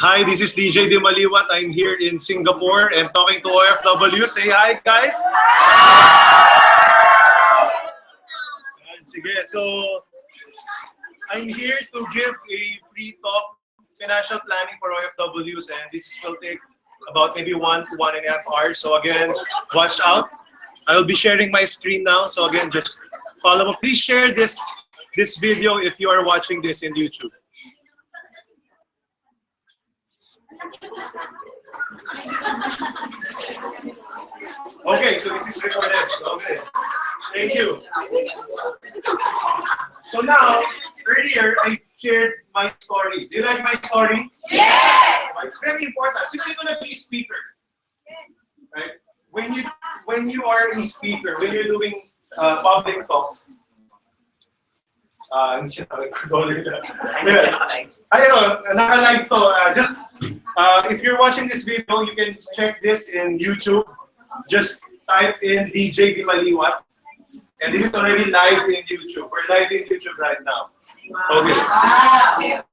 Hi, this is DJ Dimaliuat. I'm here in Singapore and talking to OFWs. Say hi, guys. Sige, so I'm here to give a free talk, financial planning for OFWs, and this will take about maybe 1 to 1.5 hours. So again, watch out. I will be sharing my screen now. So again, just follow. Please share this video if you are watching this in YouTube. Okay, so this is recorded. Okay, thank you. So now, earlier I shared my story. Do you like my story? Yes! It's very important. So you're gonna be a speaker, right? When you are a speaker, when you're doing public talks, naka-live to. Just if you're watching this video, you can check this in YouTube. Just type in DJ Dimaliuat, and this is already live in YouTube. We're live in YouTube right now. Okay.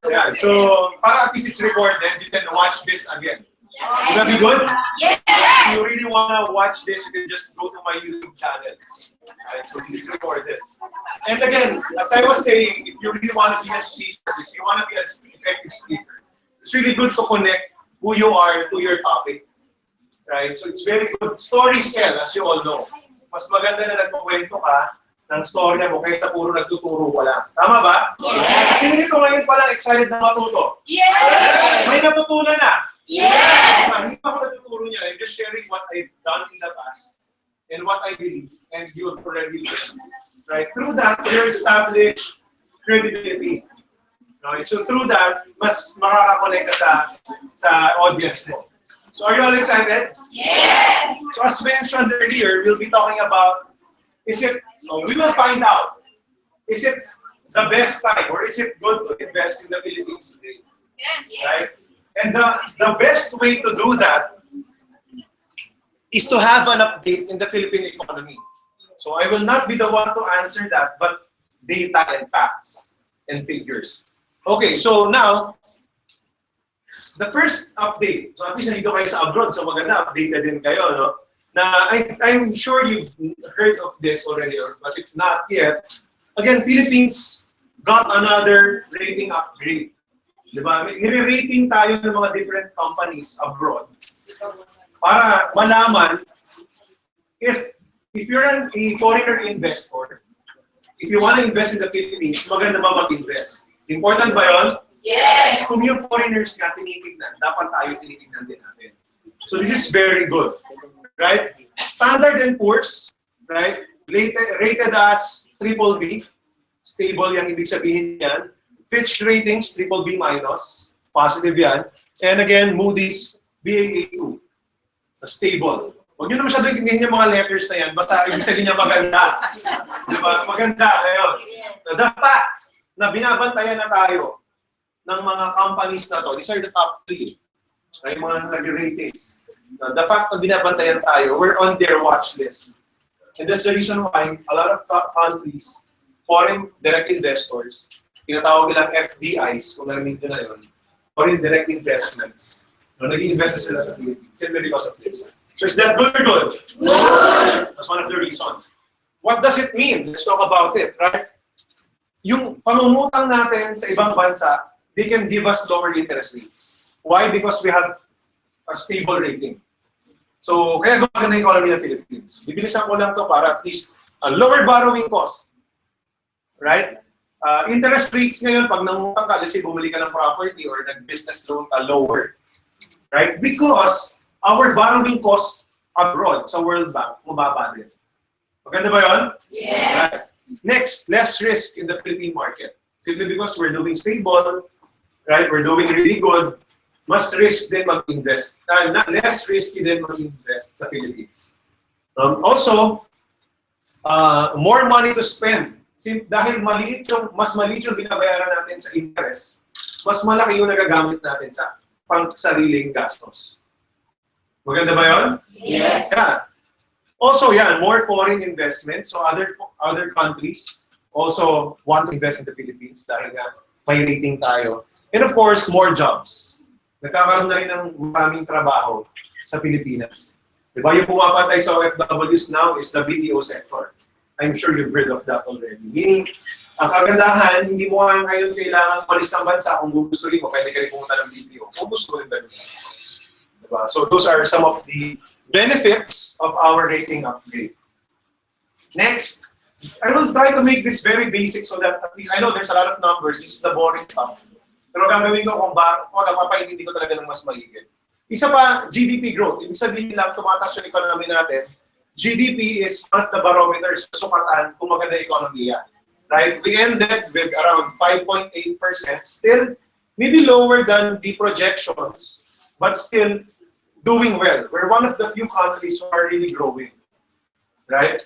Yeah. So para at least it's recorded, you can watch this again. Will that be good? Yes! If you really wanna watch this, you can just go to my YouTube channel. Right, so this is recorded. And again, as I was saying, if you really want to be a speaker, if you want to be an effective speaker, it's really good to connect who you are to your topic. Right? So it's very good. Stories sell, as you all know. Mas maganda na nagkukwento ka ng story mo kaysa puro nagtuturo ka lang. Tama ba? Yes! Sino dito ngayon palang excited na matuto? Yes! May natutunan na? Yes! Hindi pa ako nagtuturo niya. I'm just sharing what I've done in the past and what I believe, and you will already learn. Right? Through that, you establish credibility. Right? So through that, mas makakakonect ka sa audience mo. So are you all excited? Yes! So as mentioned earlier, we'll be talking about, we will find out, is it the best time or is it good to invest in the Philippines today? Yes! Right? And the best way to do that is to have an update in the Philippine economy. So I will not be the one to answer that, but data and facts and figures. Okay, so now, the first update, so at least nandito kayo sa abroad, so maganda, updated din kayo, no? Na I'm sure you've heard of this already, but if not yet, again, Philippines got another rating upgrade. Diba? Nire-rating tayo ng mga different companies abroad para malaman if you're a foreigner investor, if you want to invest in the Philippines, maganda ba mag-invest? Important ba yun? Yes! Kung yung foreigners nga tinitignan, dapat tayo tinitignan din natin. So this is very good, right? Standard & Poor's, right? Rated as BBB, stable yung ibig sabihin yan. Fitch Ratings, BBB-, positive yan. And again, Moody's, Baa2, stable. Huwag nyo na masyado intindihin yung mga letters na yan, basta ibig sabihin niya maganda. Diba? Maganda, ayun. The fact na binabantayan na tayo ng mga companies na to, these are the top 3, right? Mga nag-ratings. The fact na binabantayan tayo, we're on their watch list. And that's the reason why a lot of countries, foreign direct investors, tinatawag nilang FDIs, kung narinig nyo na yun, foreign direct investments, nag-i-invest sila sa Philippines, simply because of this. So is that good or good? Good! That's one of the reasons. What does it mean? Let's talk about it, right? Yung pangungutang natin sa ibang bansa, they can give us lower interest rates. Why? Because we have a stable rating. So, kaya gumaganda yung economy ng Philippines. Bibilisan ko lang to para at least a lower borrowing cost. Right? Interest rates ngayon, pag nangutang ka, let's say bumili ka ng property or nag-business loan ka, lower. Right? Because our borrowing cost abroad sa World Bank, mababa din. Maganda ba yun? Yes! Right? Next, less risk in the Philippine market. Simply because we're doing stable, right? We're doing really good. Mas risk din mag-invest. Less risky din mag-invest sa Philippines. Also, more money to spend. Dahil mas maliit yung binabayaran natin sa interest, mas malaki yung nagagamit natin sa pang-sariling gastos. Maganda ba yun? Yes. Yeah. Also, more foreign investment. So other countries also want to invest in the Philippines dahil nga may rating tayo. And of course, more jobs. Nagkakaroon na rin ng maraming trabaho sa Pilipinas. Diba? Yung pumapatay sa OFWs now is the BPO sector. I'm sure you've heard of that already. Meaning, ang kagandahan, hindi mo ngayon kailangan malis ng bansa kung gugustuhin mo, pwede ka rin pumunta ng BPO. Kung gusto rin ba yun? Diba? So those are some of the benefits of our rating upgrade. Next, I will try to make this very basic so that at least, I know there's a lot of numbers, this is the boring stuff. Pero gagawin ko kung napapaintindi ko talaga ng mas mahigit. Isa pa, GDP growth. Ibig sabihin lang, tumataas yung economy natin. GDP is one of the barometers sukatan kung maganda yung ekonomiya. Right? We ended with around 5.8%, still maybe lower than the projections, but still doing well. We're one of the few countries who are really growing. Right?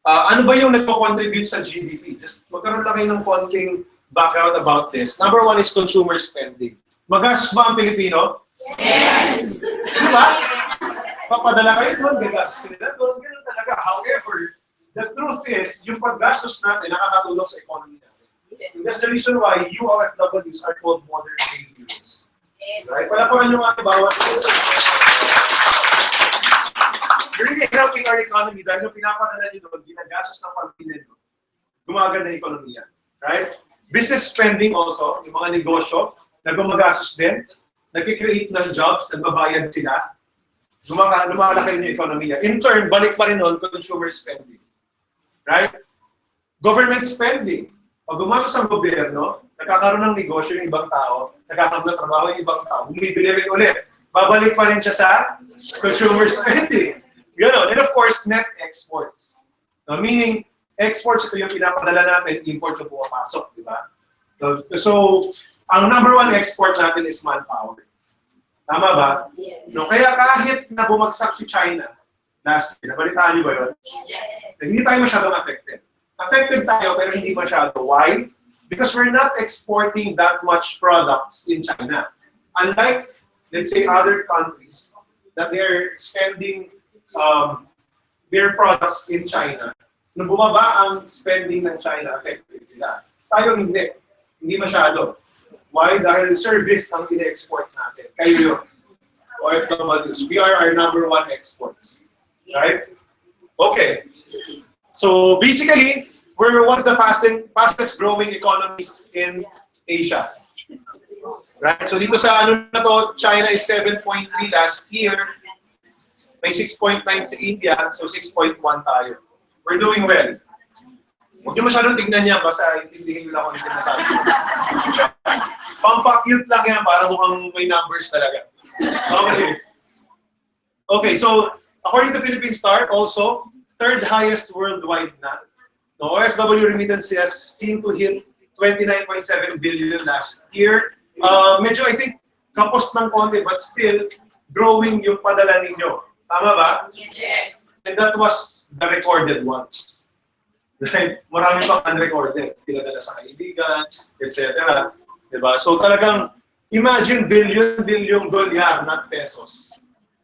Ano ba yung nagpo-contribute sa GDP? Just magkaroon lang kayo ng konting background about this. Number one is consumer spending. Magastos ba ang Pilipino? Yes! Diba? Papadala kayo doon, gagastos sila doon, ganoon talaga. However, the truth is, yung paggastos natin nakakatulong sa economy natin. That's the reason why you OFWs are called modern day heroes. Right? Palapakan nyo nga bawat. You're really helping our economy dahil yung pinapadala nyo doon, ginagastos ng pamilya nyo. Gumaganda yung ekonomiya. Right? Business spending also, yung mga negosyo, na gumagastos din, nag-create ng jobs, nagbabayad sila, lumalaki rin yung ekonomiya. In turn, balik pa rin nun, consumer spending. Right? Government spending. Pag gumastos ang gobyerno, nagkakaroon ng negosyo yung ibang tao, nagkakaroon ng trabaho yung ibang tao, bumibili rin ulit. Babalik pa rin siya sa consumer spending. Ganon. And of course, net exports. Meaning, exports ito yung pinapadala natin, imports yung pumapasok, di ba? So, ang number one export natin is manpower. Tama ba? Yes. No, kaya kahit na bumagsak si China last year, nabalitaan niyo ba yun? Yes. Hindi tayo masyadong affected. Affected tayo pero hindi masyado. Why? Because we're not exporting that much products in China. Unlike, let's say, other countries that they're sending their products in China, nung bumaba ang spending ng China, affected sila. Tayo hindi. Hindi masyado. Why? Dahil service ang ina-export natin. Kayo yun. OFWs. We are our number one exports. Right? Okay. So basically, we're one of the fastest growing economies in Asia. Right? So dito sa ano na to, China is 7.3 last year. May 6.9 sa India, so 6.1 tayo. We're doing well. Huwag niyo masyadong tignan niya, basta intindihin niyo lang kung ano sinasabi. Pampa-cute lang yan, para mukhang may numbers talaga. Okay. Okay, so according to Philippine Star, also, third highest worldwide na. No, OFW remittances seem to hit 29.7 billion last year. Medyo, I think, kapos ng konti, but still, growing yung padala ninyo. Tama ba? Yes. And that was the recorded ones. Right? Marami pang unrecorded. Pinadala sa kaibigan, etc. Diba? So talagang, imagine billion dolyar, not pesos,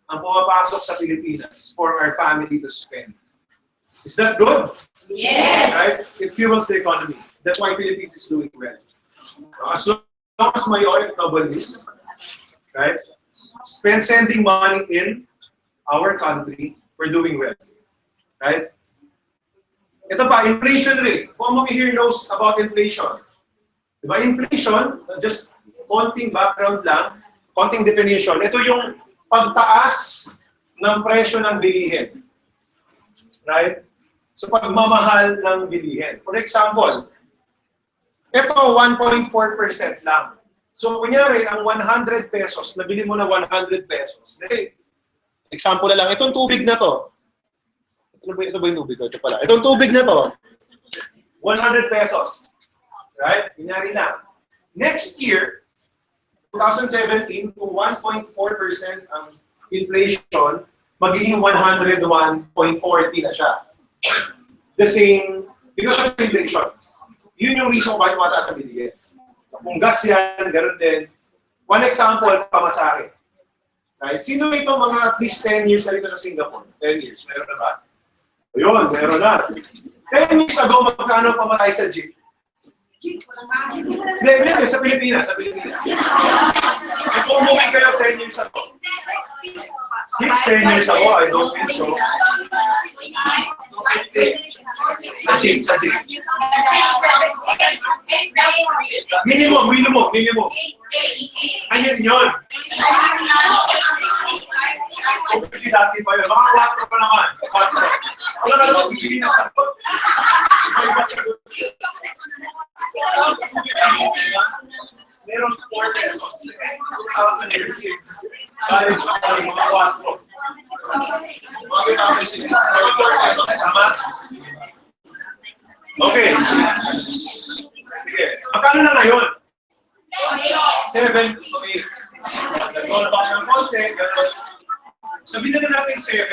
ang pumapasok sa Pilipinas for our family to spend. Is that good? Yes. Right? It fuels the economy. That's why Philippines is doing well. As long as may OFWs, right, sending money in our country, we're doing well. Right? Ito pa, inflation rate. Kung mo here knows about inflation. Diba? Inflation, just konting background lang, konting definition. Ito yung pagtaas ng presyo ng bilihin. Right? So pagmamahal ng bilihin. For example, ito 1.4% lang. So kunyari, ang 100 pesos, nabili mo na 100 pesos. Example na lang, itong tubig na to, ito ba yung tubig ko? Ito pala. Itong tubig na to, 100 pesos. Right? Kunyari lang. Next year, 2017, kung 1.4% ang inflation, magiging 101.40 na siya. The same, because of inflation. Yun yung reason bakit mataas ang bilihin. Kung gas yan, ganoon din. One example, pamasahe. Right? Sino itong mga at least 10 years na dito sa Singapore? 10 years, meron na ba? Ayun, meron na. 10 years ago, magkano pamasahe sa jeep? Hindi, sa Pilipinas, sa Pilipinas. Kung umuwi kayo 10 years ago. 10 years ago, I don't think so. Sa Jim. Minimum. Ayun yun. Kasi dati pa yun. Mga 4 pa naman. 4. Wala ka naman bibili na sagot. Iba sagot. Meron 4 pesos. 2006. Bali siya ay mga 4. Mga 2006. Mga 4 pesos. Tama? Okay. Sige. Magkano na ngayon? 7 to 8. Nag-roll back ng konti. Sabihin na natin 7.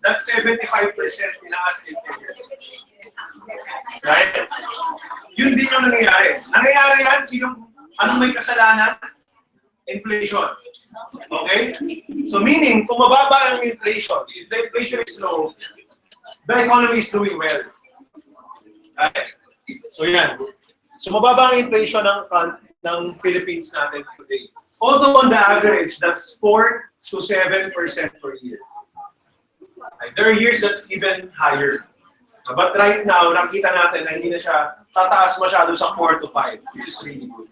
That's 75% tinaas interest. Right? Yun din yung nangyayari. Nangyayari yan, anong may kasalanan? Inflation. Okay? So meaning, kung mababa ang inflation, if the inflation is low, the economy is doing well. Right? So yan. So mababa ang inflation ng Philippines natin today. Although on the average, that's 4 to 7% per year. Right? There are years that even higher. But right now, nakita natin na hindi na siya tataas masyado sa 4 to 5, which is really good.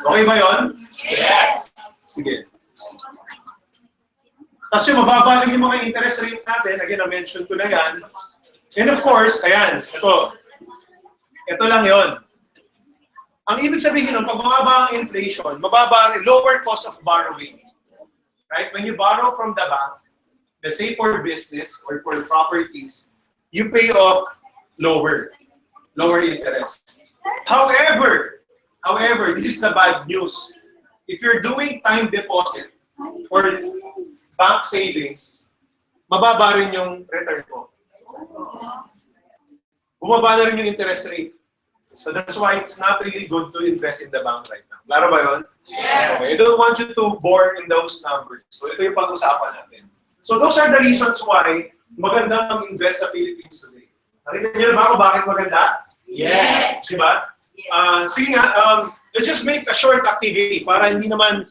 Okay ba yun? Yes! Sige. Tapos yung mababa lang yung mga interest rate natin, again, na-mention ko na yan. And of course, ayan, ito lang yon. Ang ibig sabihin nun, pag mababa ang inflation, mababa ang lower cost of borrowing. Right? When you borrow from the bank, let's say for business or for properties, you pay off lower interest. However, this is the bad news. If you're doing time deposit or bank savings, mababa rin yung return mo. Bumaba na rin yung interest rate. So that's why it's not really good to invest in the bank right now. Klaro ba yun? Yes. Okay. I don't want you to bore in those numbers. So ito yung pag-usapan natin. So those are the reasons why maganda mag-invest sa Philippines today. Nakita niyo na ba kung bakit maganda? Yes! Diba? Sige nga, let's just make a short activity para hindi naman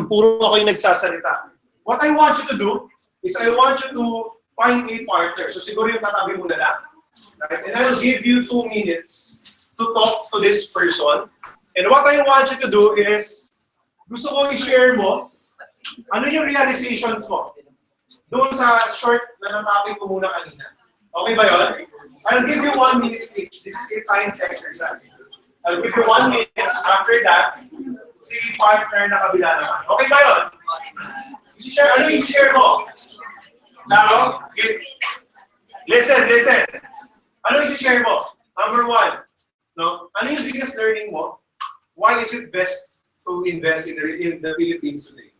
puro ako yung nagsasalita. What I want you to do is I want you to find a partner. So siguro yung tatabi mo na lang. Right? And I will give you 2 minutes to talk to this person. And what I want you to do is, gusto ko i-share mo, ano yung realizations mo? Doon sa short na natapin ko muna kanina. Okay ba yun? I'll give you 1 minute each. This is a timed exercise. I'll give you 1 minute. After that, si partner na kabila naman. Okay ba yun? Ano yung share mo? Laro? Okay. Listen. Ano yung share mo? Number 1. No? Ano yung biggest learning mo? Why is it best to invest in the Philippines today?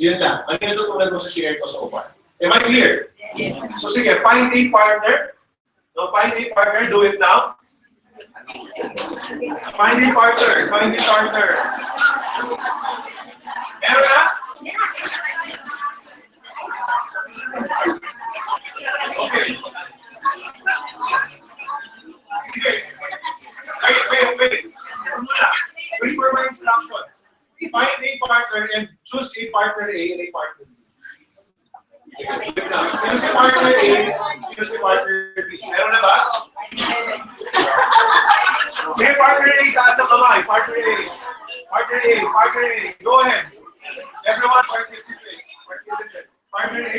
Yun lang. Ano yung tutunan mo sa share ko so far? Am I clear? Yes. So sige, find a partner. No, find a partner. Do it now. Find a partner. Meron na? Okay. Sige. Wait. Wait for my instructions. Find a partner and choose a partner A and a partner B. Sino si partner A? Sino si partner B? Meron na ba? Sige, partner A, taas ang kamay. Partner A. Go ahead. Everyone participate. Partner A.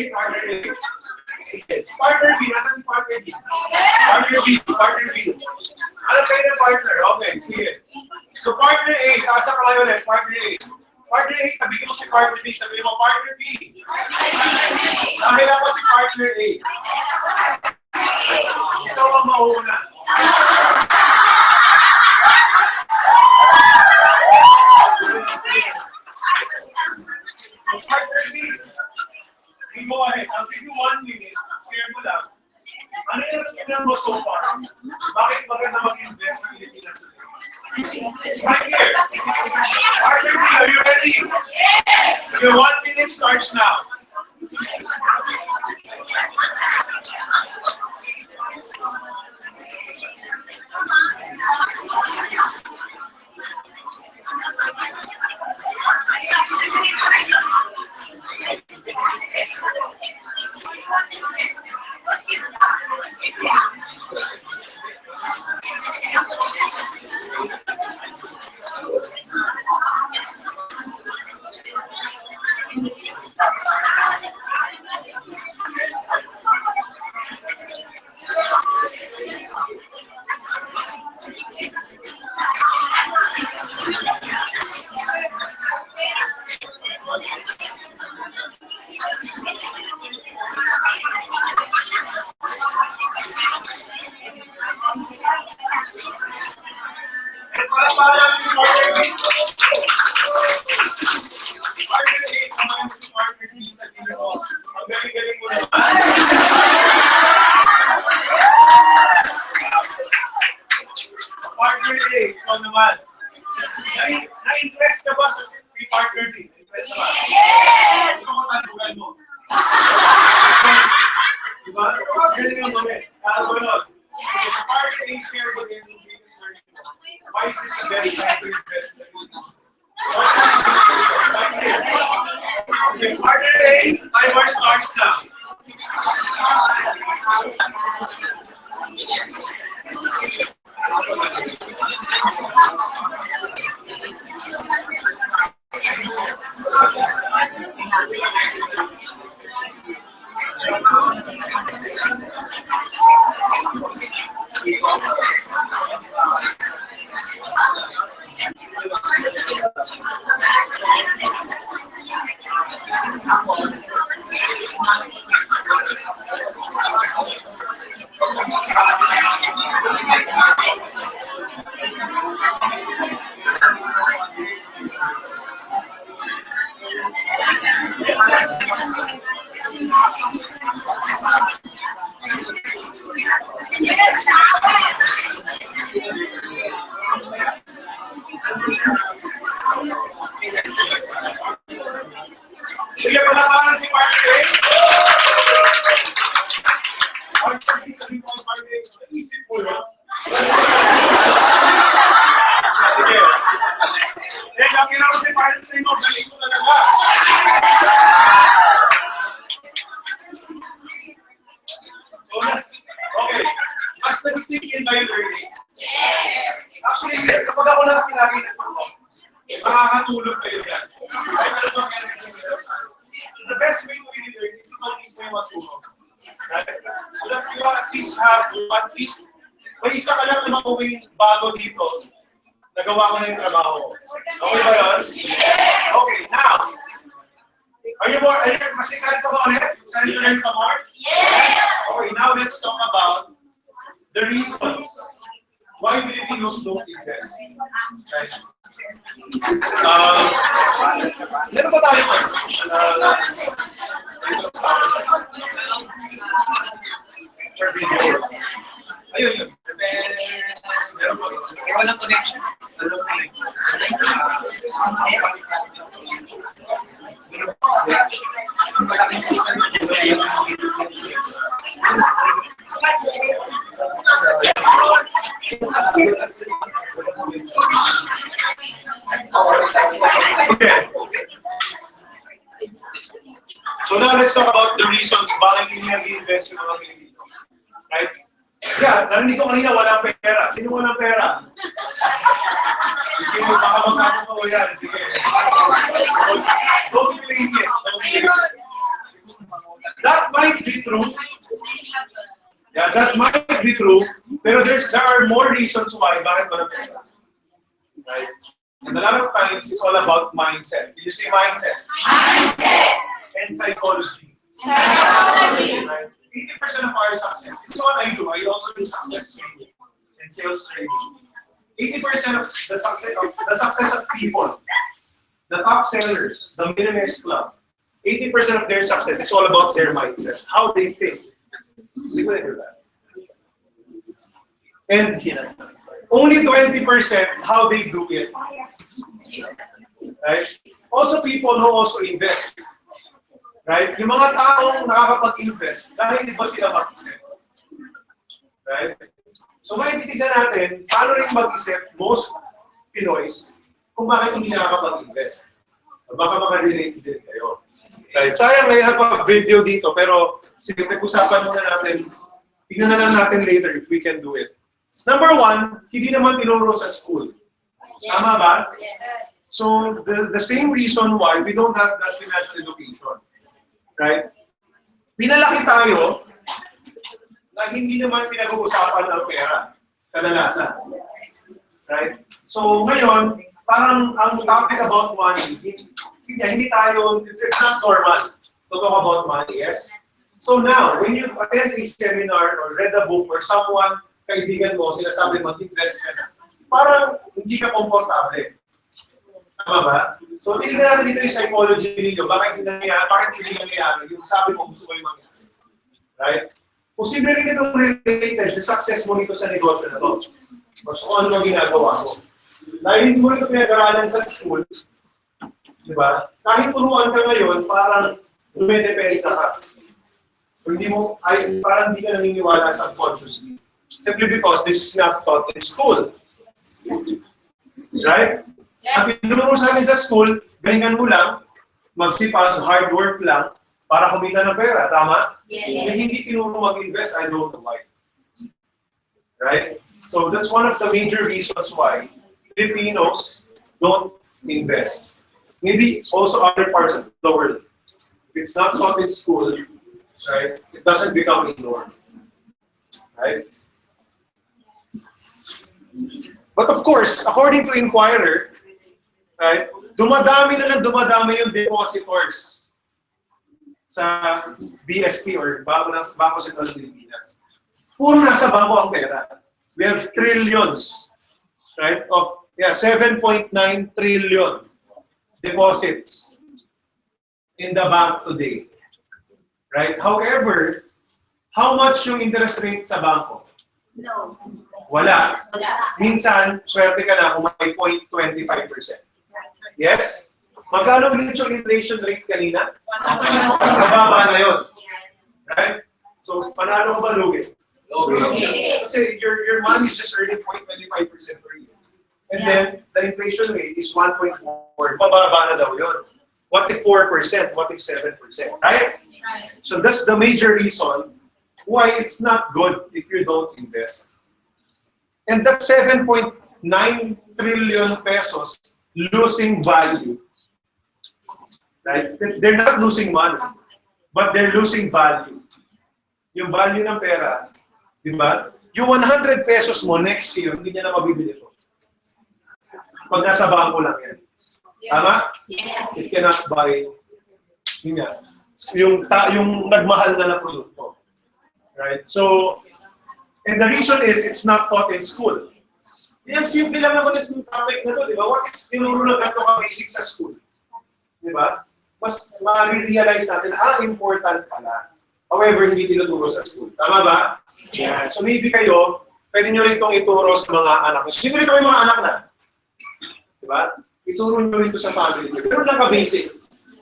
Partner B, nasa si partner B? Partner B. Ano kayo ng partner? Okay, sige. So partner A, taas ang kamay ulit. Partner A, tabi ko si partner B. Sabi mo, partner B. Dahil ako si partner A. Ikaw ang mauna. Partner B. Go ahead. I'll give you 1 minute. Share mo lang. Ano yung natutunan mo so far? Bakit maganda mag-invest sa Pilipinas today? Right here. Partner B, are you ready? Yes! Your 1 minute starts now. Na-impress ka ba sa may partner din? Na-impress ka ba? Yes! Gusto mo tanungan mo? Diba? Galing ang mga. Tama yun. Okay, sa partner A, share mo din yung biggest learning mo. Why is this the best time to invest in the okay, partner A, timer starts now. Sige, palakaran si partner A. Isip mo yun. Sige. Eh, nakira ko si partner sa inyo. Galing ko talaga. So, okay. Mas nag-sink in by learning. Yes! Actually, kapag ako na kasi lagi nagtulog, makakatulog kayo yan. Kahit ano ba kaya the best way to really learn is to practice mo yung matulog. Right? So that you at least have, may isa ka lang naman uwing bago dito. Nagawa ko na yung trabaho ko. Okay ba yun? Yes! Okay, now, mas excited ka ba ulit? Excited to learn some more? Yes! Okay, now let's talk about the reasons why Filipinos don't invest. Right? Meron ba tayo po? For video. Ayun yun. Meron po. Walang connection. Walang connection. So now let's talk about the reasons bakit hindi nag-invest yung mga Pilipino. Right? Yeah, narinig ko kanina walang pera. Sino walang pera? Sige, baka magkakasama yan. Sige. Don't blame it. Don't blame it. That might be true. Yeah, that might be true. Pero there are more reasons why bakit walang pera. Right? And a lot of times, it's all about mindset. Did you say mindset? Mindset! And psychology. Psychology! Right? 80% of our success, this is what I do. I also do success training and sales training. 80% of the success of people, the top sellers, the millionaires club, 80% of their success is all about their mindset, how they think. We couldn't do that. And only 20% how they do it. Right? Also people who also invest. Right? Yung mga taong nakakapag-invest, dahil di ba sila mag-isip? Right? So ngayon titignan natin, paano rin mag-isip most Pinoys kung bakit hindi nakakapag-invest. Baka maka-relate din kayo. Right? Sayang I have a video dito, pero sige, pag-usapan muna natin, tignan na lang natin later if we can do it. Number one, hindi naman tinuro sa school. Yes. Tama ba? Yes. So the same reason why we don't have that financial education. Right? Pinalaki tayo na hindi naman pinag-uusapan ng pera. Kadalasan. Right? So ngayon, parang ang topic about money, hindi tayo, it's not normal to talk about money, yes? So now, when you attend a seminar or read a book or someone, kaibigan mo, sinasabi mo, invest ka na, parang hindi ka komportable. Tama ba? So, tingnan natin dito yung psychology ninyo. Bakit hindi nangyayari? Yung sabi mo, gusto ko yung mangyayari. Right? Posible rin itong related sa success mo nito sa negosyo na to. O so, ano ginagawa mo. Dahil hindi mo ito pinag-aralan sa school, di ba? Kahit turuan ka ngayon, parang dumedepensa ka. O hindi mo, parang hindi ka naniniwala subconsciously. Simply because this is not taught in school. Right? At tinuro sa atin sa school, galingan mo lang, magsipag, hard work lang, para kumita ng pera. Tama? Yes. Kung hindi tinuro mag-invest, I don't know why. Right? So that's one of the major reasons why Filipinos don't invest. Maybe also other parts of the world. If it's not taught in school, right, it doesn't become a norm. Right? But of course, according to Inquirer, right, dumadami yung depositors sa BSP or Bangko Sentral ng Pilipinas. Puro nasa bangko ang pera. We have trillions, right, of 7.9 trillion deposits in the bank today. Right? However, how much yung interest rate sa bangko? No. Wala. Minsan, swerte ka na kung may 0.25%. Yes? Magkano ulit yung inflation rate kanina? Mababa na yun. Right? So, panalo ka ba, lugi? Lugi. Kasi your money is just earning 0.25% per year. And then, the inflation rate is 1.4. Mababa na daw yun. What if 4%? What if 7%? Right? So, that's the major reason why it's not good if you don't invest. And that 7.9 trillion pesos losing value. Right? They're not losing money, but they're losing value. Yung value ng pera, di ba? Yung 100 pesos mo next year, hindi niya na mabibili ito. Pag nasa bangko lang yan. Tama? Yes. It cannot buy yung nagmahal na produkto. Right? So, and the reason is it's not taught in school. Yan, simple lang naman itong topic na to, di ba? What if tinuro lang natin ka basic sa school? Di ba? Mas ma-realize natin, important pala. However, hindi tinuturo sa school. Tama ba? Yes. So maybe kayo, pwede nyo rin itong ituro sa mga anak. Sino rin may mga anak na? Di ba? Ituro nyo rin ito sa family. Pero lang ka-basic.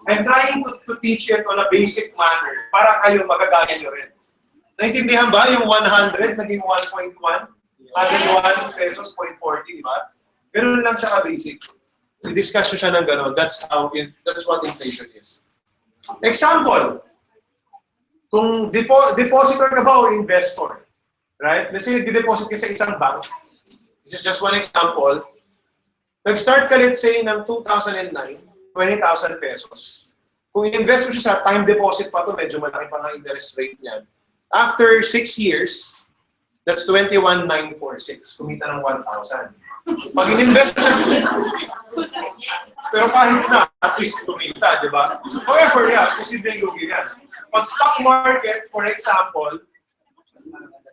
I'm trying to teach it on a basic manner para kayo magagaya nyo rin. Naintindihan ba yung 100 naging 1.1? 101 pesos, 0.40, di ba? Ganun lang siya ka-basic. I-discuss siya ng gano'n. That's what inflation is. Example, kung depositor ka ba o investor, right? Let's say nag-deposit ka sa isang bank. This is just one example. Nag-start ka, let's say, ng 2009, 20,000 pesos. Kung i-invest mo siya sa time deposit pa to, medyo malaki pa nga interest rate niyan. After 6 years, that's 21,946. Kumita ng 1,000. Pag in-invest mo siya, pero kahit na, at least kumita, di ba? However, posibleng lugi yan. Pag stock market, for example,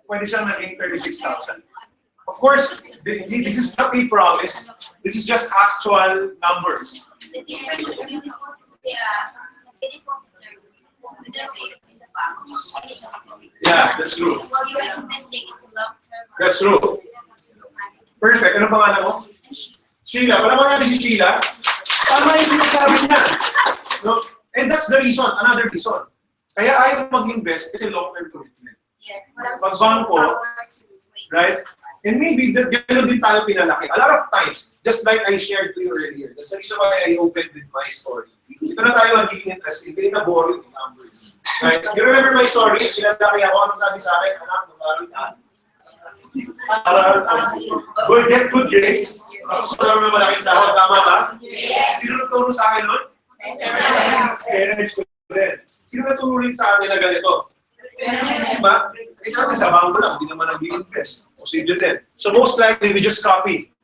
pwede siyang naging 36,000. Of course, this is not a promise. This is just actual numbers. Yeah, that's true. That's true. Perfect. Ano pangalan mo? Sheila. Palaman natin si Sheila. Tama yung sinasabi niya. No? And that's the reason, another reason. Kaya ayaw mag-invest kasi long-term commitment. Pag-bangko, right? And maybe gano'n din tayo pinalaki. A lot of times, just like I shared to you earlier, that's the reason why I opened with my story. Ito na tayo magiging interesting, hindi na boring in numbers. Right? You remember my story? Pinalaki ako, anong sabi sa akin? Anak, mag-aral ka. Get good grades. So, naman malaking sahod. Tama ba? Sino naturo sa akin nun? Parents. Sino naturo rin sa atin na ganito? Diba? Ikaw sa bangko lang, hindi naman nag-i-invest. Posible din. So most likely, we just copy.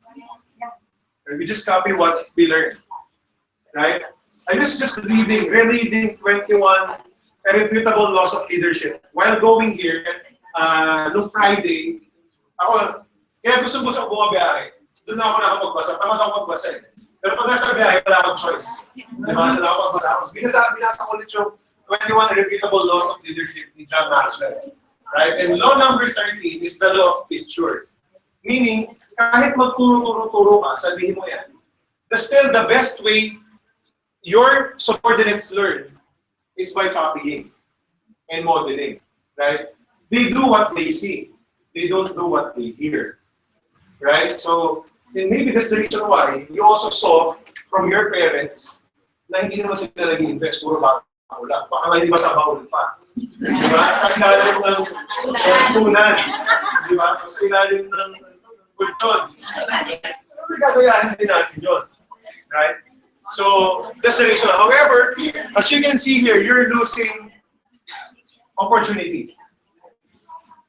We just copy what we learned. Right? I was just rereading 21 Irrefutable Laws of Leadership. While going here, noong Friday, kaya gusto mo sa bumabiyahe, doon ako nakapagbasa. Tamad ako magbasa eh. Pero pag nasa biyahe, wala akong choice. Diba? Sa nakapagbasa. Binasa ko ulit yung 21 Irrefutable Laws of Leadership ni John Maxwell. Right? And law number 13 is the law of picture. Meaning, kahit magturo-turo ka, sabihin mo yan, still the best way your subordinates learn is by copying and modeling, right? They do what they see. They don't do what they hear, right? So, and maybe that's the reason why you also saw from your parents na hindi naman sila nag-invest, puro baka lang. Baka nga hindi ba sa baul pa. Diba? Sa ilalim ng tunan. Diba? Sa ilalim ng gudyon. Pero gagayahin din natin yun. Right? So, that's the reason. However, as you can see here, you're losing opportunity.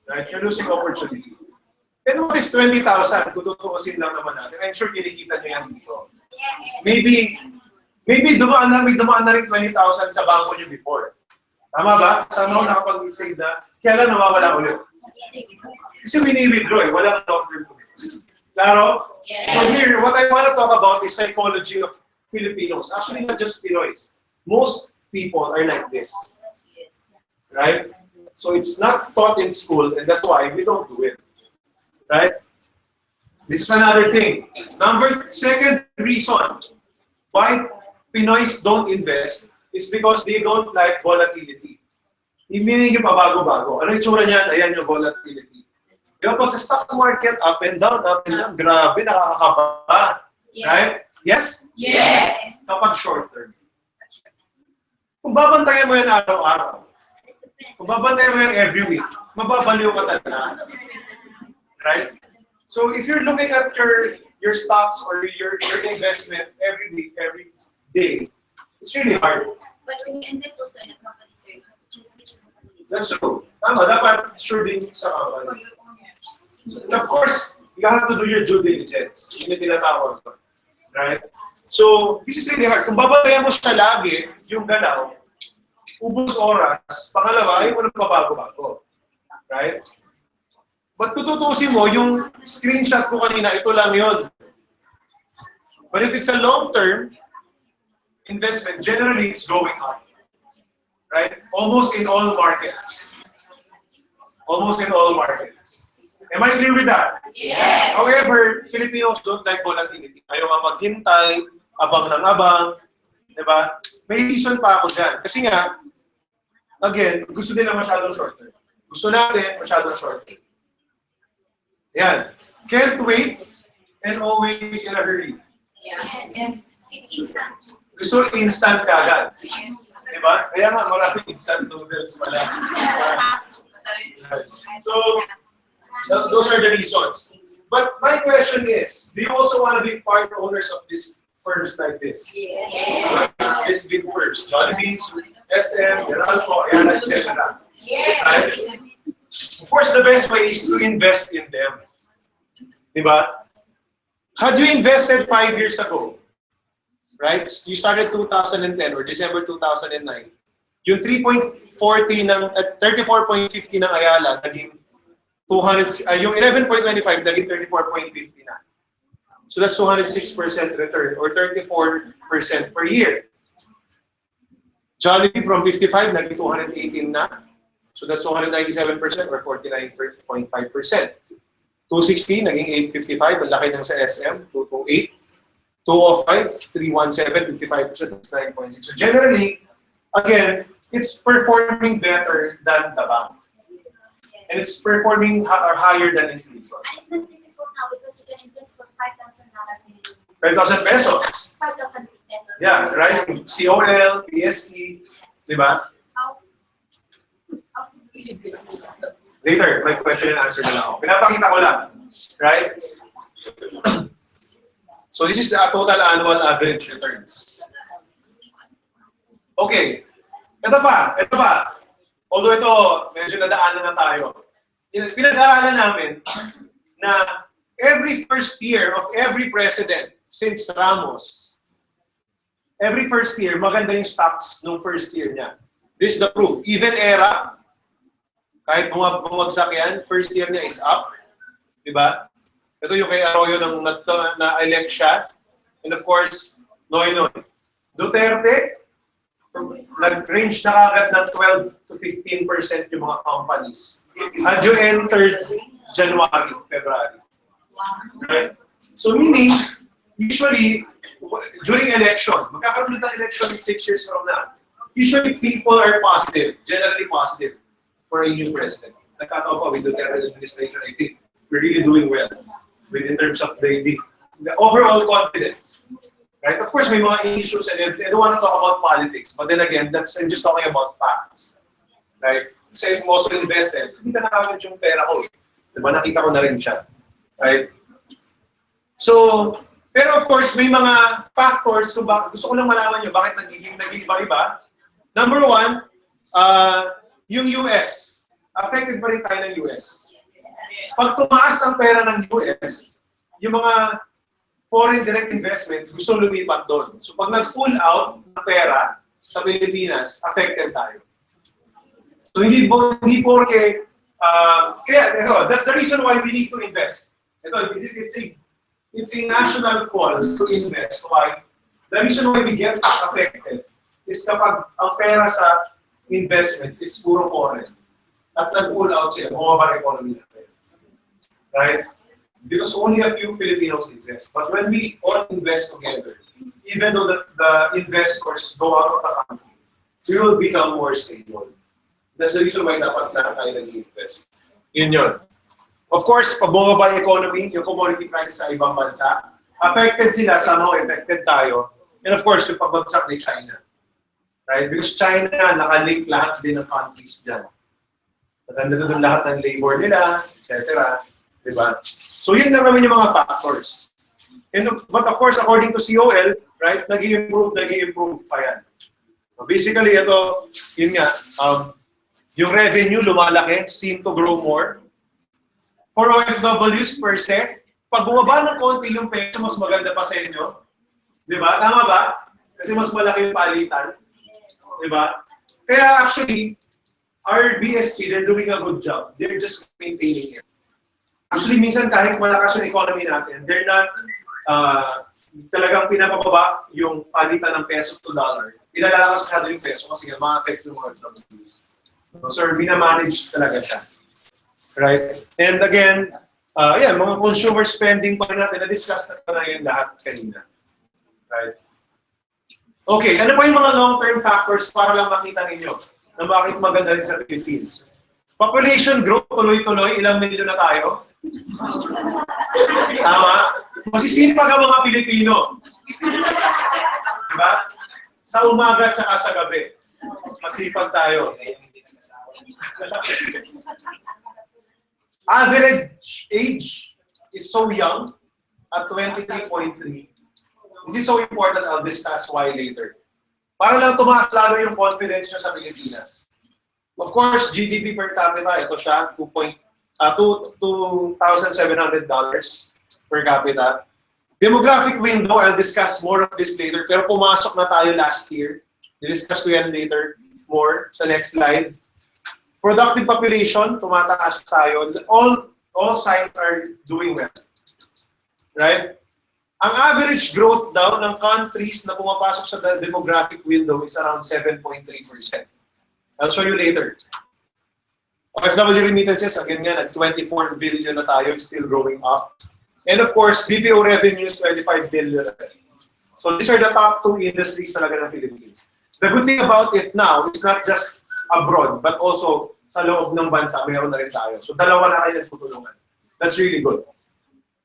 Right? You're losing opportunity. And what is 20,000? Kung tutuusin lang naman natin. I'm sure kinikita nyo yan dito. Maybe may dumaan na rin 20,000 sa bangko nyo before. Tama ba? Somehow nakapag-save na, kaya lang nawawala ulit. Kasi wini-withdraw eh, walang long-term commitment. Claro? So here, what I want to talk about is psychology of Filipinos. Actually, not just Pinoys. Most people are like this. Right? So it's not taught in school, and that's why we don't do it. Right? This is another thing. Second reason why Pinoys don't invest is because they don't like volatility. Meaning yung pabago-bago. Ano yung tsura niyan? Ayan yung volatility. Yung pag sa stock market, up and down, grabe, nakakakaba. Yes. Right? Yes? Yes. Kapag short term. Kung babantayan mo yan araw-araw, kung babantayan mo yan every week, mababaliw ka talaga. Right? So if you're looking at your stocks or your investment every week, every day, it's really hard. But when you invest also in a company, sir, you have to choose which company is That's true. Tama, dapat sure din sa for company. your owners. And of course, you have to do your due diligence. Yun yung tinatawag ko. Right? So, this is really hard. Kung babantayan mo siya lagi, yung galaw, ubos oras, pangalawa, ayaw mo na pabago-bago. Right? But kung tutusin mo, yung screenshot ko kanina, ito lang yun. But if it's a long-term investment, generally it's going up. Right? Almost in all markets. Almost in all markets. Am I clear with that? Yes. However, Filipinos don't like volatility. Ayaw nga maghintay, abang ng abang. Diba? May reason pa ako dyan. Kasi nga, again, gusto nila masyadong short-term. Gusto natin masyadong short-term. Yan. Can't wait and always in a hurry. Yes. Gusto instant kagad. Diba? Kaya nga maraming instant noodles pala. So, those are the reasons. But my question is, do you also want to be part owners of these firms like this? Yes. These big firms, Jollibee, SM, Meralco, etc. Yes. Of course, the best way is to invest in them. Diba? Had you invested 5 years ago, right? You started 2010 or December 2009. Yung 3.40 ng 34.50 ng Ayala naging 200 yung 11.25 naging 34.50 na. So that's 206% return or 34% per year. Jollibee from 55 naging 218 na. So that's 297% or 49.5%. 260 naging 855, ang laki ng sa SM, 228. 205, 317, 55%, that's 9.6. So generally, again, it's performing better than the bank. And it's performing higher than inflation. And it's not difficult now because you can invest for $5,000 in 5,000 pesos. 5,000 pesos. Yeah, right? COL, PSE, di ba? How Later, may question and answer na lang ako. Pinapakita ko lang. Right? So this is the total annual average returns. Okay. Ito pa. Although ito, medyo nadaanan na tayo. Pinag-aaralan namin na every first year of every president since Ramos, every first year, maganda yung stocks nung first year niya. This is the proof. Even era, kahit bumagsak yan, first year niya is up. Diba? Ito yung kay Arroyo nang na-elect siya. And of course, Noynoy. Duterte, nag-range na kagad ng 12 to 15% yung mga companies. Had you entered January, February? Right? So meaning, usually, during election, magkakaroon na ng election 6 years from now. Usually, people are positive, generally positive, for a new president. Nagkataon pa with the Duterte administration, I think we're really doing well in terms of the overall confidence. Right? Of course, may mga issues and I don't want to talk about politics, but then again, I'm just talking about facts. Right? Kasi if most invested, hindi ka nakakagad yung pera ko. Diba? Nakita ko na rin siya. Right? So, pero of course, may mga factors kung gusto ko lang malaman nyo bakit nag-iba-iba. Number one, yung US. Affected pa rin tayo ng US. Pag tumaas ang pera ng US, yung mga foreign direct investments gustong lumipat doon. So pag nag-pull out ng pera sa Pilipinas, affected tayo. So hindi porke, kaya that's the reason why we need to invest. It's a national call to invest. Why? The reason why we get affected is kapag ang pera sa investments is puro foreign. At nag-pull out sila, bumaba economy natin. Right? Because only a few Filipinos invest. But when we all invest together, even though the investors go out of the country, we will become more stable. That's the reason why dapat na tayo nag-invest. Yun yun. Of course, pag bumaba yung economy, yung commodity prices sa ibang bansa, affected sila, somehow affected tayo. And of course, yung pagbagsak ni China. Right? Because China, nakalink lahat din ng countries dyan. Naganda doon lahat ng labor nila, etc. Diba? So yun na naman yung mga factors. But of course, according to COL, right, nag-i-improve pa yan. Basically, ito, yun nga, yung revenue lumalaki, seem to grow more. For OFWs per se, pag bumaba ng konti yung peso, mas maganda pa sa inyo. Di ba? Tama ba? Kasi mas malaki yung palitan. Di ba? Kaya actually, our BSP, they're doing a good job. They're just maintaining it. Actually, minsan kahit malakas yung economy natin, they're not talagang pinapababa yung palitan ng peso to dollar. Pinalalakas masyado yung peso kasi nga ma-affect yung mga OFWs. So, minamanage talaga siya. Right? And again, mga consumer spending pa rin natin, na-discuss na yan lahat kanina. Right? Okay, ano pa yung mga long-term factors para lang makita ninyo na bakit maganda rin sa Philippines? Population growth, tuloy-tuloy, ilang milyon na tayo? Tama? Masisipag ang mga Pilipino. Diba? Sa umaga at sa gabi. Masipag tayo. Average age is so young at 23.3. This is so important. I'll discuss why later. Para lang tumaas lalo yung confidence nyo sa Pilipinas. Of course, GDP per capita, ito siya, $2,700 per capita. Demographic window, I'll discuss more of this later. Pero pumasok na tayo last year. I-discuss ko yan later more sa next slide. Productive population, tumataas tayo. All signs are doing well. Right? Ang average growth daw ng countries na pumapasok sa demographic window is around 7.3%. I'll show you later. OFW remittances, again nga, at 24 billion na tayo, still growing up. And of course, BPO revenues, 25 billion. So these are the top two industries talaga ng Philippines. The good thing about it now is not just abroad, but also sa loob ng bansa, mayroon na rin tayo. So dalawa na kayo nagtutulungan. That's really good.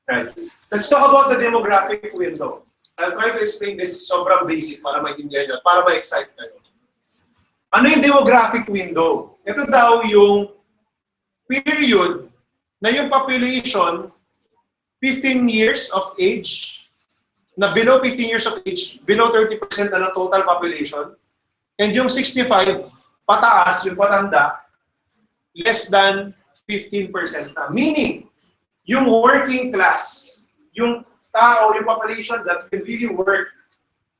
Right. Let's talk about the demographic window. I'll try to explain this sobrang basic para maintindihan nyo, para ma-excite kayo. Ano yung demographic window? Ito daw yung period na yung population 15 years of age, na below 15 years of age, below 30% na ng total population, and yung 65, pataas, yung patanda, less than 15% na. Meaning, yung working class, yung tao, yung population that can really work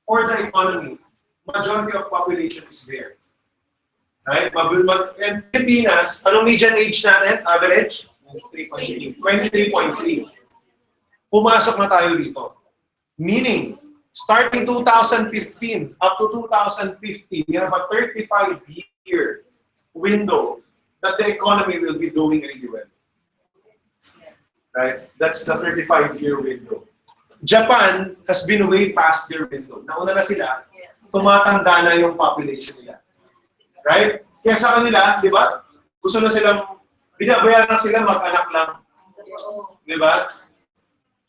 for the economy, majority of population is there. Right? And Pilipinas, anong median age natin? Average? 23.3. Pumasok na tayo dito. Meaning, starting 2015 up to 2050, we have a 35-year window that the economy will be doing really well. Right? That's the 35-year window. Japan has been way past their window. Nauna na sila, tumatanda na yung population nila. Right? Kaya sa kanila, di ba? Gusto na silang, binabayaan na sila mag-anak lang. Di ba?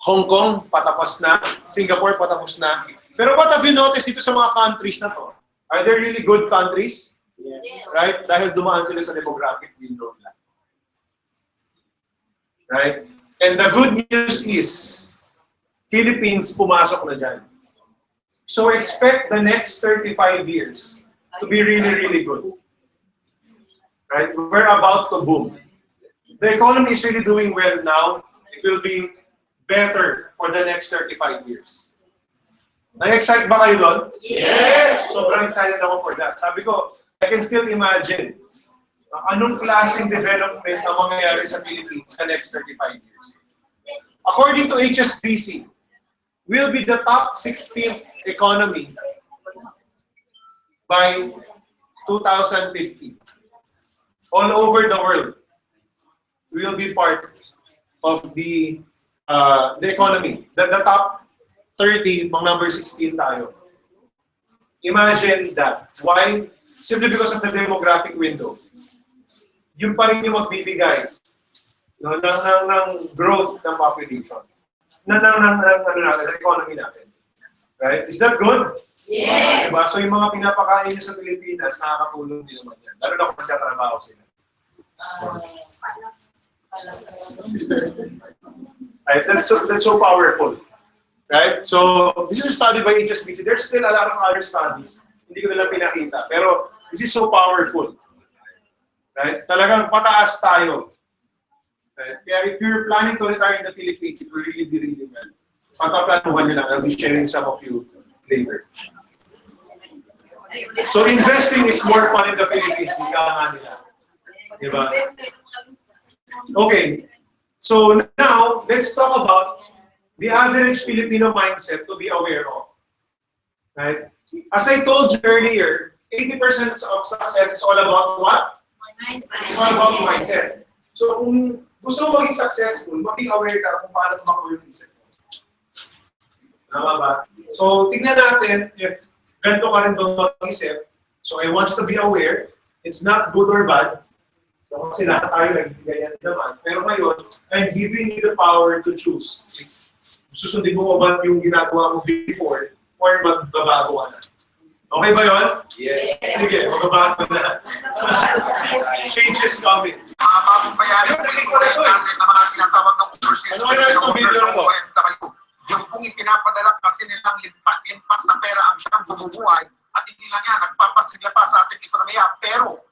Hong Kong, patapos na. Singapore, patapos na. Pero what have you noticed dito sa mga countries na to? Are they really good countries? Yes. Right? Dahil dumaan sila sa demographic window nila. Right? And the good news is, Philippines pumasok na dyan. So expect the next 35 years to be really, really good. Right? We're about to boom. The economy is really doing well now. It will be better for the next 35 years. Na-excite ba kayo doon? Yes! Sobrang excited ako for that. Sabi ko, I can still imagine anong klaseng development ang mangyayari sa Philippines sa next 35 years. According to HSBC, we'll be the top 16th economy by 2050. All over the world, we will be part of the economy. The top 30, pang number 16 tayo. Imagine that. Why? Simply because of the demographic window. Yun pa rin yung magbibigay ng growth ng population. Ng economy natin. Right? Is that good? Yes! Diba? So yung mga pinapakain nyo sa Pilipinas, nakakatulong din naman yan. Lalo na kung magtatrabaho sila. Right? That's so powerful. Right? So this is a study by HSBC. There's still a lot of other studies. Hindi ko nila pinakita. Pero this is so powerful. Right? Talagang pataas tayo. Right? Kaya if you're planning to retire in the Philippines, it will really be really well. Pagpaplanuhan nyo lang. I'll be sharing some of you later. So investing is more fun in the Philippines. Ika nga nila. Diba? Okay. So now, let's talk about the average Filipino mindset to be aware of. Right? As I told you earlier, 80% of success is all about what? It's all about mindset. So kung gusto mo maging successful, maging aware ka kung paano tumakbo yung isip. Tama ba? So tignan natin if ganito ka rin ba mag-isip. So I want you to be aware. It's not good or bad. So kasi lahat tayo nag-ganyan naman. Pero ngayon, I'm giving you the power to choose. Susundin mo ba yung ginagawa mo before or magbabago ka na? Okay ba yun? Yes. Sige, magbabago na. Change is coming. Bagong bayani natin ang mga tinatawag ng overseas OFW. Yung kung ipinapadala kasi nilang limpak na pera ang siyang bumubuhay at hindi lang yan, nagpapasigla pa sa ating ekonomiya. Pero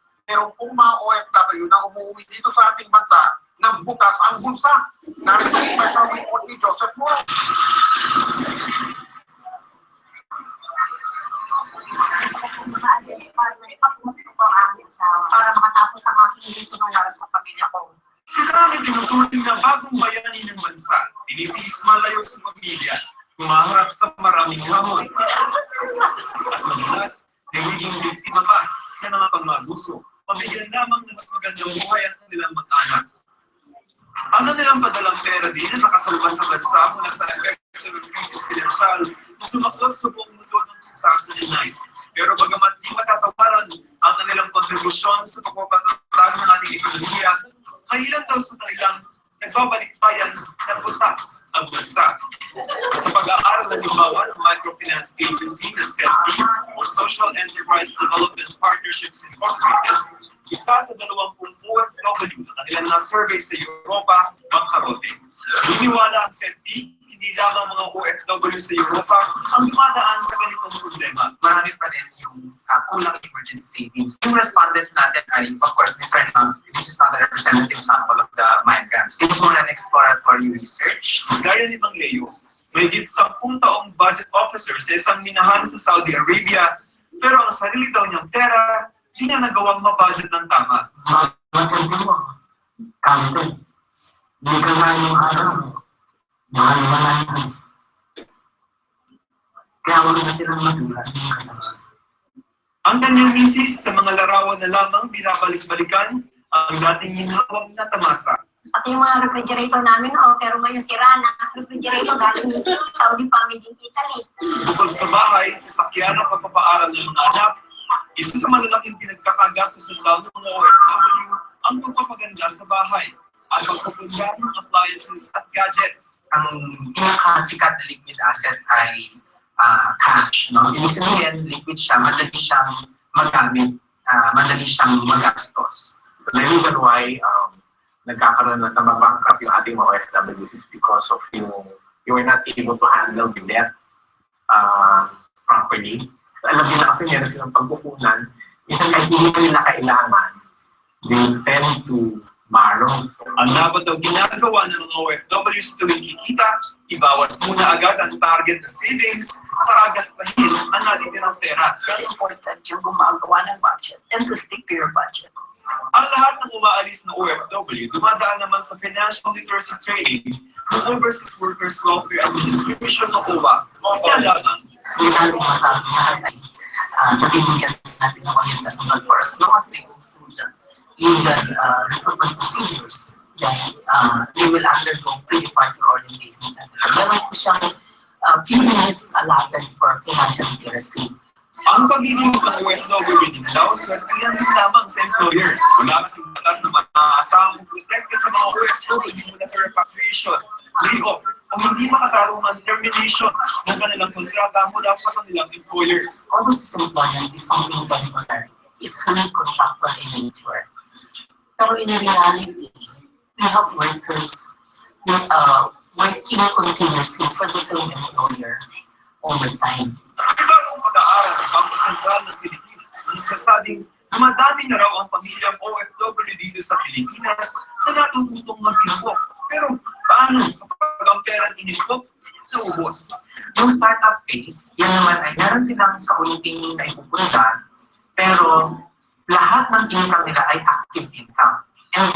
kung mga OFW na umuwi dito sa ating bansa, nang butas ang bulsa. Narito yung may report ni Joseph Moore. Para makatapos ang aking gusto ng oras sa pamilya ko. Sila ang itinuturing na bagong bayani ng bansa, tinitiis malayo sa pamilya, humaharap sa maraming hamon. At madalas, nagiging biktima pa ng mga pang-abuso, pamilya lamang na mas magandang buhay ang kanilang mag-anak. Ang kanilang padalang pera din na nakasalba sa bansa mula sa epekto ng krisis pinansyal na sumaklot sa buong mundo noong 2009. Pero bagamat di matatawaran ang kanilang kontribusyon sa pagpapatatag ng ating ekonomiya, may ilan daw sa kanilang nagbabalikbayan ng butas ang bansa. Sa pag-aaral ng halimbawa ng Microfinance Agency na SETI o Social Enterprise Development Partnerships Incorporated, isa sa 20 OFW na kanilang na-survey sa Europa, magkarote. Iniwala ang SETI, hindi lamang mga OFW sa Europa ang dumadaan sa ganitong problema. Marami pa rin yung kulang emergency savings. Yung respondents natin ay, of course, this is not a representative sample of the migrants. It was more an exploratory research. Gaya ni Mang Leo, may 10 taong budget officer sa isang minahan sa Saudi Arabia, pero ang sarili daw niyang pera, hindi niya nagawang mabudget ng tama. Maganda mo. Kanto. Hindi ka nga yung araw. Mahal-mahal. Kaya wala na silang magulat. Ang kanyang misis sa mga larawan na lamang binabalik-balikan ang dating hinawag na tamasa Pati yung mga refrigerator namin, pero ngayon sira na. Refrigerator galing sa Saudi pa, made in Italy. Bukod sa bahay, sasakyan at pagpapaaral ng mga anak, isa sa malalaking pinagkakagastos ng ng mga OFW ang pagpapaganda sa bahay at pagpapaganda ng appliances at gadgets. Ang pinakasikat na liquid asset ay cash. No? Ibig sabihin, liquid siya, madali siyang magamit, madali siyang magastos. The reason why nagkakaroon ng bankrupt yung ating mga OFWs is because of you were not able to handle the debt properly. Alam nila kasi meron silang pagkukunan, isang kahit hindi nila kailangan, they tend to borrow. Ang dapat daw ginagawa ng mga OFWs tuwing kikita, ibawas muna agad ang target na savings sa agastahin ang natitirang pera. Very important yung gumagawa ng budget and to stick to your budget. Ang lahat ng umaalis na OFW dumadaan naman sa financial literacy training ng Overseas Workers Welfare Administration o OWA. Kaya lamang, Hindi natin masabi na ay nabibigyan natin ng orientation for as long as they go through the legal recruitment procedures, then they will undergo pre-departure orientation center. Meron po siyang few minutes allotted for financial literacy. ang pagiging isang OFW din daw, swertihan din lamang sa employer. Wala kasing batas na maaasamang protekta sa mga OFW mula sa repatriation, layoff, o hindi makakaroon ng termination ng kanilang kontrata mula sa kanilang employers. Overseas employment is something temporary. It's really contractual in nature. Pero in reality, we have workers working continuously for the same employer over time. Bagong pag-aaral ng Bangko Sentral ng Pilipinas na nagsasabing na madami na raw ang pamilyang OFW dito sa Pilipinas na natututong mag-inpok. Pero paano kapag ang perang inipok, naubos? Yung startup phase, yan naman ay meron silang kaunting na ipupunta, pero lahat ng income nila ay active income. And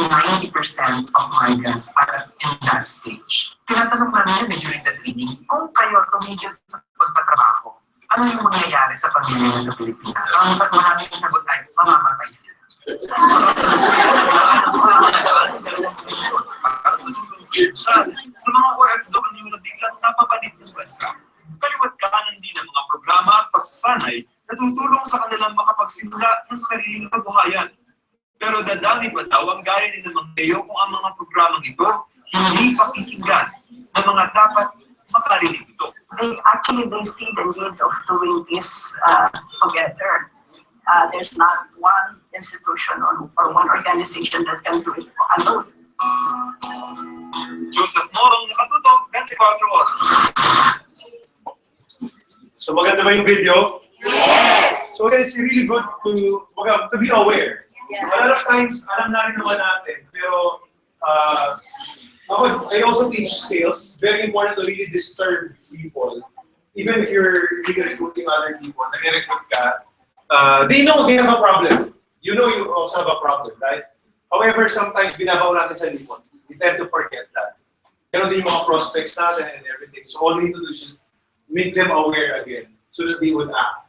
90% of migrants are in that stage. Tinatanong namin during the training, kung kayo tumigil sa pagtatrabaho, ano yung mangyayari sa pamilya niya sa Pilipinas? Ang maraming sagot ay mamamatay sila. Para sa sa mga OFW na biglang napapalit ng bansa, kaliwat kanan din ang mga programa at pagsasanay na tutulong sa kanilang makapagsimula ng sariling kabuhayan. Pero dadami pa daw ang gaya ni Mang Teo kung ang mga programang ito hindi pakikinggan ng mga dapat makarinig ito. They see the need of doing this together. There's not one institution or one organization that can do it alone. Joseph Morong, nakatutok, 24 oras. So maganda ba yung video? Yes! So it's really good to be aware. Yeah. A lot of times, alam natin naman natin, pero I also teach sales. Very important to really disturb people. Even if you're really recruiting other people, nag-recruit ka, they know they have a problem. You know you also have a problem, right? However, sometimes binabaw natin sa lipon. We tend to forget that. Ganon din yung mga prospects natin and everything. So all we need to do is just make them aware again so that they would act.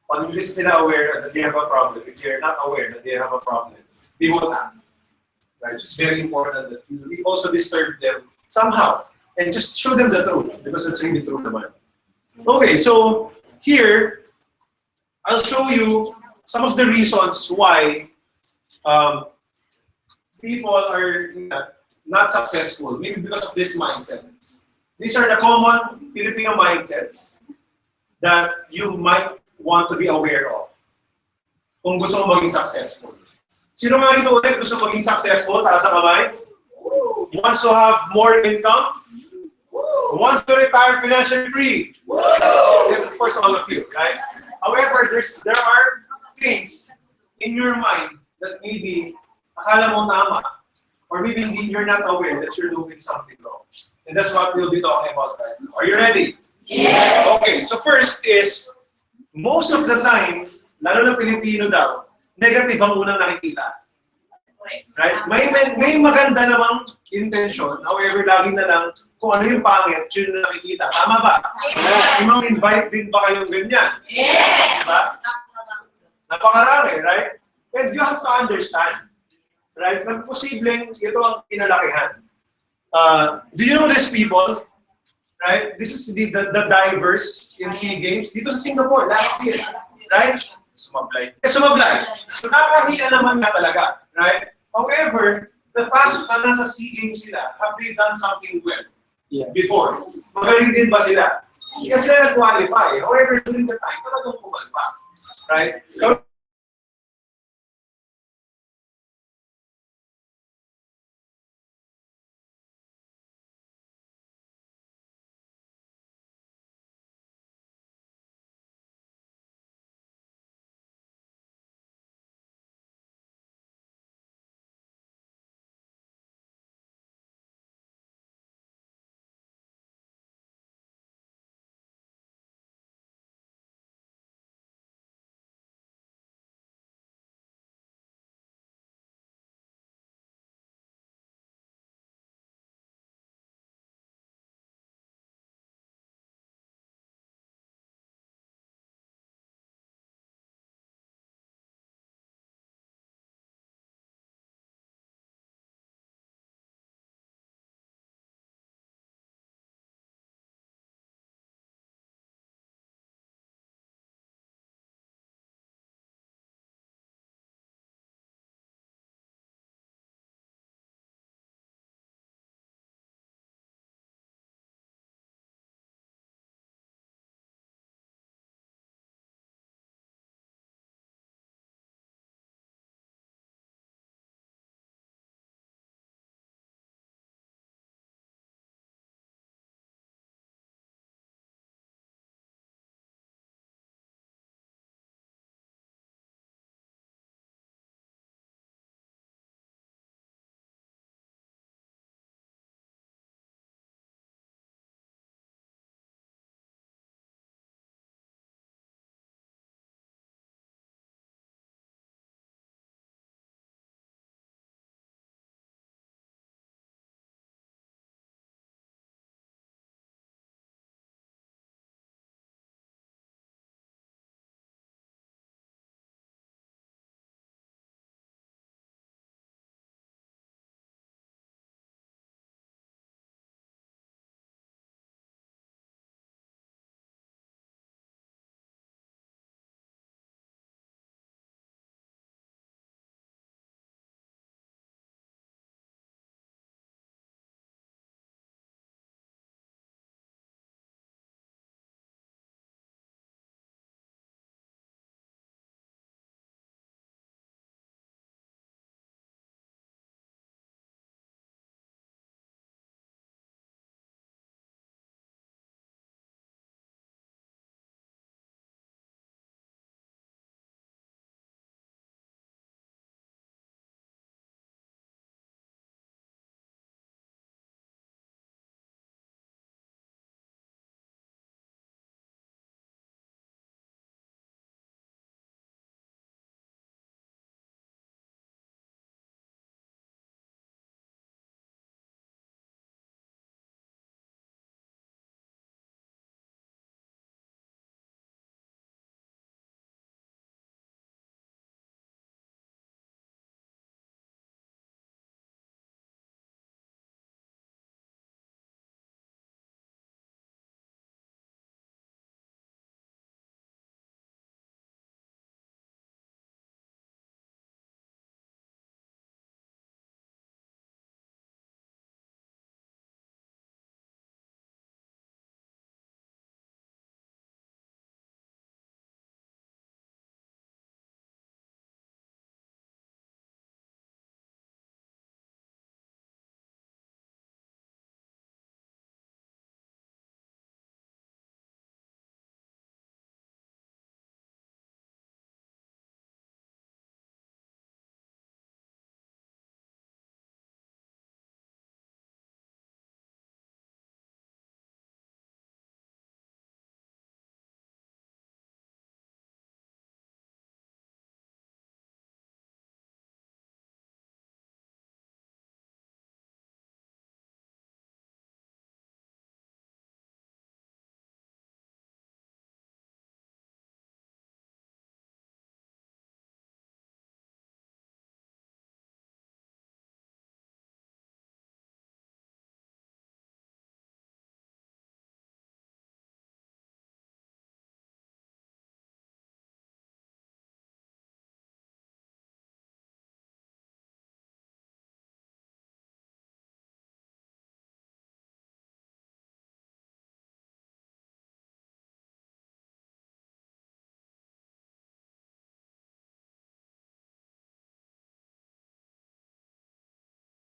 Pag hindi sila aware that they have a problem, if they're not aware that they have a problem, they won't act. Right? So it's very important that we also disturb them somehow and just show them the truth because it's really true naman. Okay, so here, I'll show you some of the reasons why people are not successful, maybe because of this mindset. These are the common Filipino mindsets that you might want to be aware of kung gusto mo maging successful. Sino nga rito ulit gusto maging successful? Taas ang kamay. Wants to have more income? Wants to retire financially free? Yes, of course, all of you, right? However, there are things in your mind that maybe akala mo tama, or maybe you're not aware that you're doing something wrong. And that's what we'll be talking about right now. Are you ready? Yes! Okay, so first is, most of the time, lalo na Pilipino daw, negative ang unang nakikita. Right? May maganda namang intention, however, lagi na lang kung ano yung pangit, yun na nakikita. Tama ba? Yes! May invite din ba kayong ganyan? Yes! Diba? Napakarami, right? And you have to understand. right? Na posibleng ito ang pinalakihan. Do you know these people? Right? This is the divers in SEA Games. Dito sa Singapore, last year. Right? Sumablay. Sumablay. So nakahiya naman nga talaga. Right? However, the fact na nasa SEA Games sila, have they done something well before? Magaling din ba sila? Kasi sila nag-qualify. However, during the time, talagang pumalpa. Right?